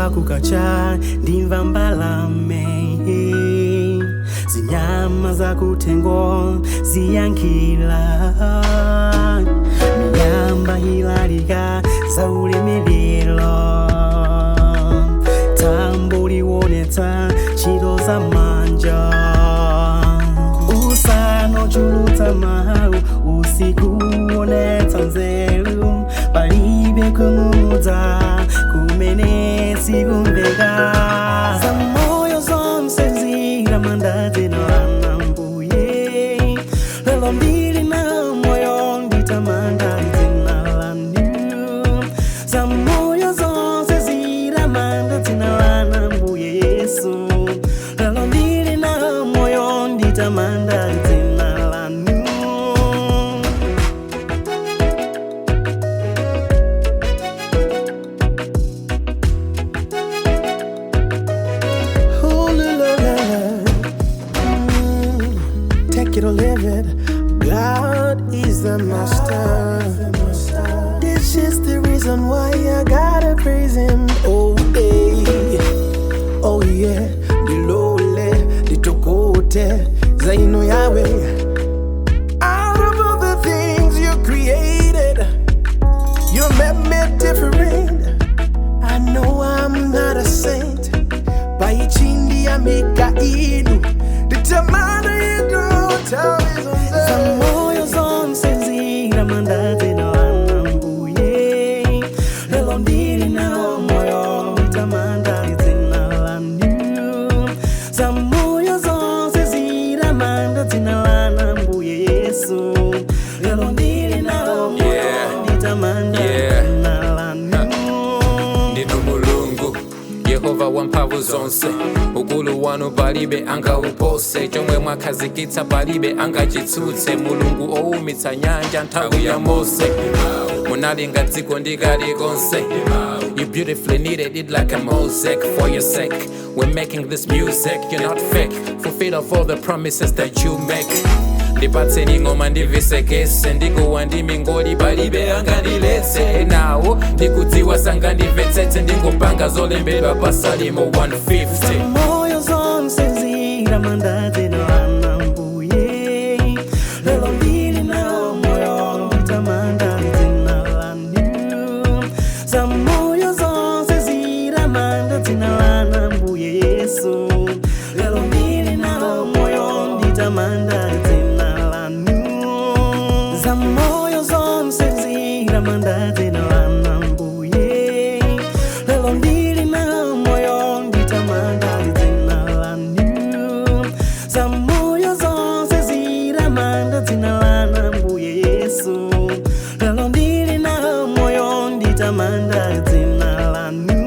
Mawa kukacha ndimva mbalame, zinyama za kutengo ziyankila, miyamba hilalika za ulemelelo, tambuli woneta chiro za manja, usano chuluta mahau usiku woneta nzelu, palibe kumuza kumene sikumbeka. Za moyo zonse Nditamanda dzina lanu Mbuye, lelo ndili na moyo Nditamanda dzina lanu. Za moyo zonse Nditamanda dzina lanu Mbuye Yesu, lelo ndili na moyo Nditamanda dzina lanu. Take it or leave it, God is the master. This is the reason why I gotta praise him. Oh yeah, oh yeah. Dilole, ditokote, zaino Yahweh. Out of all the things you created, you made me different. I know I'm not a saint, by chindi amika idu. Nditamanda za moyo zonse Nditamanda dzina lanu Mbuye, lelo ndili na moyo Nditamanda dzina lanu. Za moyo zonse Nditamanda dzina lanu Mbuye Yesu, lelo ndili na moyo Nditamanda dzina lanu. Ndinu Mulungu Yehova wamphamvu zonse, ukulu wanu palibe angaupose, chomwe mwakhazikitsa palibe angachitsutse. Mulungu owumitsa nyanja nthawi ya Mose, munalenga dziko ndikalikonse. You beautifully kneaded it like a mosaic. For your sake, we're making this music. You're not fake, fulfill of all the promises that you make. Ndipatseni ngoma ndivisekese, ndikuwa ndimi ngoli palibe angandiletse. Nawo ndikudziwa sangandimvetsetse, ndingopanga zolembedwa pasalimo 150. Moyo zonse Nditamanda dzina lanu Mbuye, lelo ndili na moyo Nditamanda dzina lanu. Za moyo zonse Nditamanda dzina lanu Mbuye Yesu, lelo ndili na moyo Nditamanda dzina lanu. Za moyo zonse Nditamanda dzina lanu Mbuye, lelo ndili na moyo Nditamanda dzina lanu. Za moyo zonse Nditamanda dzina lanu Mbuye Yesu, lelo ndili na moyo Nditamanda dzina lanu.